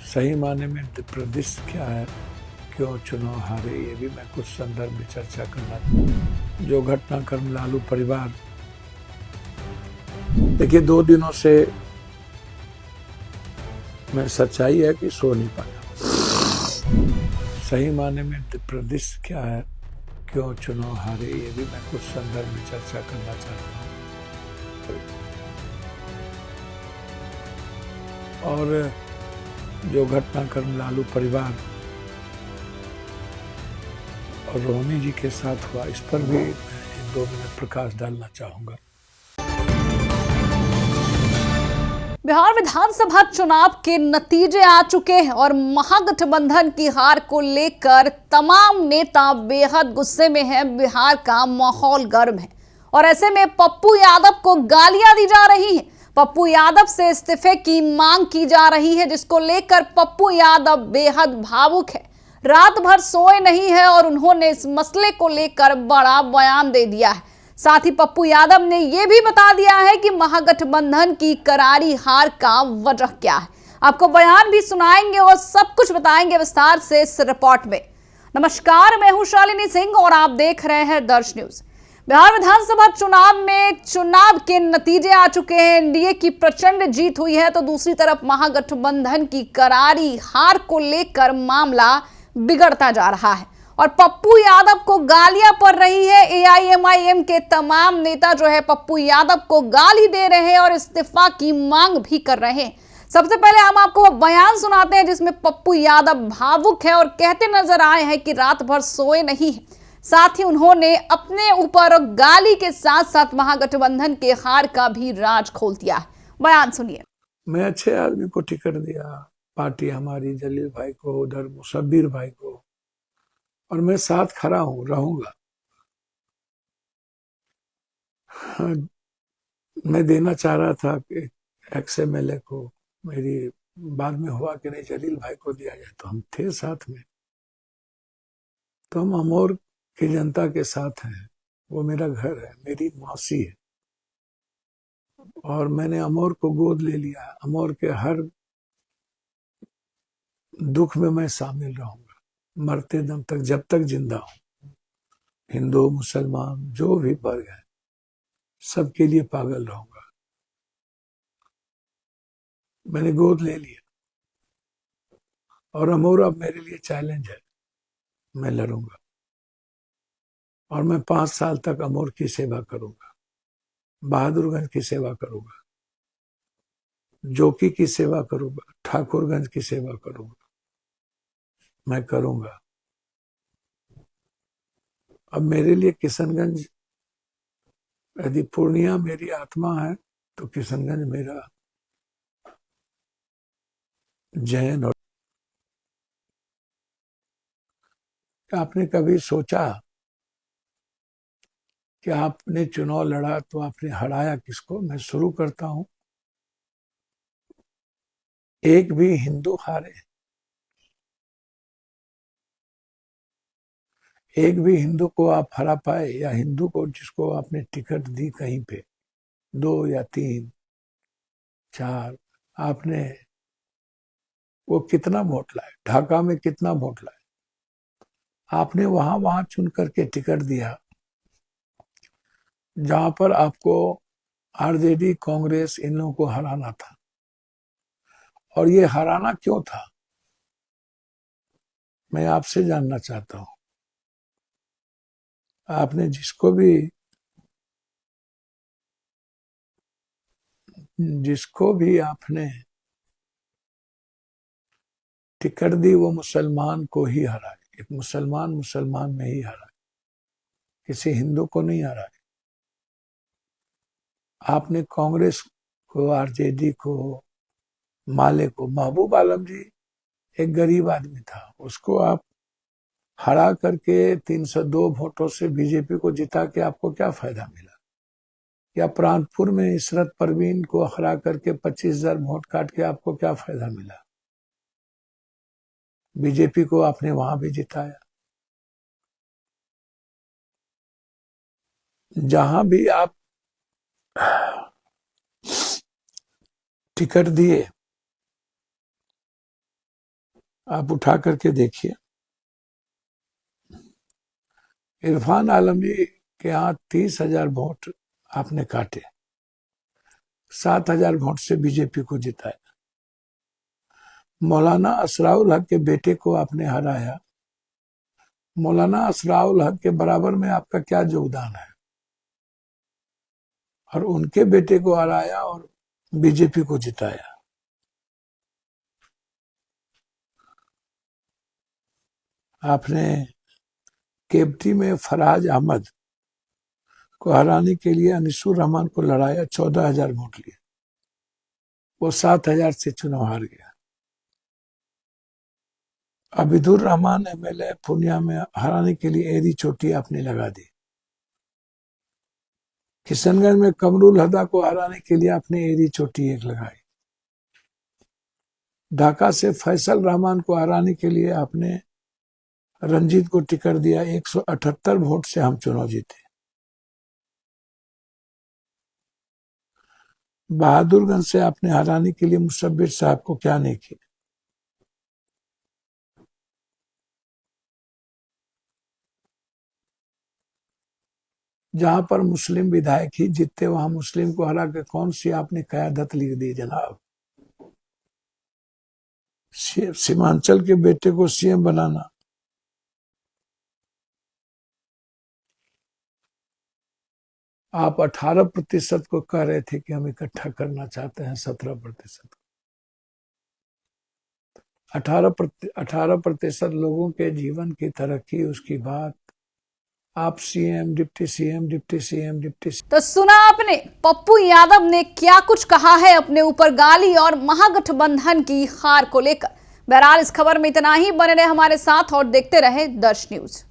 सही माने में प्रदेश क्या है, क्यों चुनाव हारे, ये भी मैं कुछ संदर्भ में चर्चा करना। जो घटनाक्रम लालू परिवार, देखिए 2 दिनों से मैं सच्चाई है कि सो नहीं पाया। सही माने में प्रदेश क्या है, क्यों चुनाव हारे, ये भी मैं कुछ संदर्भ में चर्चा करना चाहता हूँ। और जो घटनाक्रम लालू परिवार और रोहिणी जी के साथ हुआ, इस पर भी मैं 2 मिनट प्रकाश डालना चाहूंगा। बिहार विधानसभा चुनाव के नतीजे आ चुके हैं और महागठबंधन की हार को लेकर तमाम नेता बेहद गुस्से में हैं। बिहार का माहौल गर्म है और ऐसे में पप्पू यादव को गालियां दी जा रही हैं। पप्पू यादव से इस्तीफे की मांग की जा रही है, जिसको लेकर पप्पू यादव बेहद भावुक है। रात भर सोए नहीं है और उन्होंने इस मसले को लेकर बड़ा बयान दे दिया है। साथ ही पप्पू यादव ने यह भी बता दिया है कि महागठबंधन की करारी हार का वजह क्या है। आपको बयान भी सुनाएंगे और सब कुछ बताएंगे विस्तार से इस रिपोर्ट में। नमस्कार, मैं हूं शालिनी सिंह और आप देख रहे हैं दर्श न्यूज। बिहार विधानसभा चुनाव में चुनाव के नतीजे आ चुके हैं। एनडीए की प्रचंड जीत हुई है तो दूसरी तरफ महागठबंधन की करारी हार को लेकर मामला बिगड़ता जा रहा है और पप्पू यादव को गालियां पड़ रही है। एआईएमआईएम के तमाम नेता जो है पप्पू यादव को गाली दे रहे हैं और इस्तीफा की मांग भी कर रहे हैं। सबसे पहले हम आपको वो बयान सुनाते हैं जिसमें पप्पू यादव भावुक है और कहते नजर आए हैं कि रात भर सोए नहीं है। साथ ही उन्होंने अपने ऊपर गाली के साथ साथ महागठबंधन के हार का भी राज खोल दिया है। बयान सुनिए। मैं अच्छे आदमी को टिकट दिया, पार्टी हमारी जलील भाई को, उधर मुसब्बिर भाई को, और मैं साथ खड़ा हूं, रहूंगा। हाँ, मैं देना चाह रहा था कि एक्स एमएलए को, मेरी बाद में हुआ कि नहीं जलील भाई को दिया जाए, तो हम थे साथ में। तो हम अमोर की जनता के साथ हैं। वो मेरा घर है, मेरी मौसी है और मैंने अमोर को गोद ले लिया। अमोर के हर दुख में मैं शामिल रहूंगा, मरते दम तक, जब तक जिंदा हूं। हिंदू मुसलमान जो भी वर्ग है, सबके लिए पागल रहूंगा। मैंने गोद ले लिया और अमोर अब मेरे लिए चैलेंज है। मैं लड़ूंगा और मैं 5 साल तक अमोर की सेवा करूंगा, बहादुरगंज की सेवा करूंगा, जोकी की सेवा करूंगा, ठाकुरगंज की सेवा करूंगा। मैं करूंगा। अब मेरे लिए किशनगंज, यदि पूर्णिया मेरी आत्मा है तो किशनगंज मेरा जैन। और आपने कभी सोचा कि आपने चुनाव लड़ा तो आपने हराया किसको? मैं शुरू करता हूं। एक भी हिंदू हारे, एक भी हिंदू को आप हरा पाए, या हिंदू को जिसको आपने टिकट दी कहीं पे, 2 या 3, 4, आपने वो कितना वोट लाए, ढाका में कितना वोट लाए, आपने वहां वहां चुन करके टिकट दिया जहां पर आपको आरजेडी, कांग्रेस, इन लोगों को हराना था। और ये हराना क्यों था, मैं आपसे जानना चाहता हूं। आपने जिसको भी आपने टिकट दी, वो मुसलमान को ही हराए। एक मुसलमान मुसलमान में ही हराए, किसी हिंदू को नहीं हराए। आपने कांग्रेस को, आरजेडी को, माले को, महबूब आलम जी एक गरीब आदमी था, उसको आप हरा करके 302 वोटों से बीजेपी को जिता के आपको क्या फायदा मिला? या प्राणपुर में इशरत परवीन को हरा करके 25,000 वोट काट के आपको क्या फायदा मिला? बीजेपी को आपने वहां भी जिताया। जहां भी आप टिकट दिए, आप उठा करके देखिए, इरफान आलम जी के यहाँ 30,000 वोट आपने काटे, 7,000 वोट से बीजेपी को जिताया। मौलाना असराउल हक के बेटे को आपने हराया। मौलाना असराउल हक के बराबर में आपका क्या योगदान है? और उनके बेटे को हराया और बीजेपी को जिताया। आपने केवटी में फराज अहमद को हराने के लिए अनिसुर रहमान को लड़ाया, 14,000 वोट लिए, वो 7,000 से चुनाव हार गया। अबिदुर रहमान एमएलए पूर्णिया में हराने के लिए एरी चोटी आपने लगा दी। किशनगंज में कमरुल हदा को हराने के लिए आपने एरी चोटी एक लगाई। ढाका से फैसल रहमान को हराने के लिए आपने रंजीत को टिकट दिया, 178 वोट से हम चुनाव जीते। बहादुरगंज से आपने हराने के लिए मुसब्बिर साहब को क्या नहीं किया। जहां पर मुस्लिम विधायक ही जीतते वहां मुस्लिम को हरा के कौन सी आपने कयादत लिख दी जनाब। सीमांचल के बेटे को सीएम बनाना, आप 18% को कह रहे थे कि हम इकट्ठा करना चाहते हैं 17%। 18% लोगों के जीवन की तरक्की, उसकी बात आप CM, deputy CM, deputy CM, deputy CM. तो सुना आपने पप्पू यादव ने क्या कुछ कहा है अपने ऊपर गाली और महागठबंधन की हार को लेकर। बहरहाल इस खबर में इतना ही। बने रहे हमारे साथ और देखते रहे दर्श न्यूज।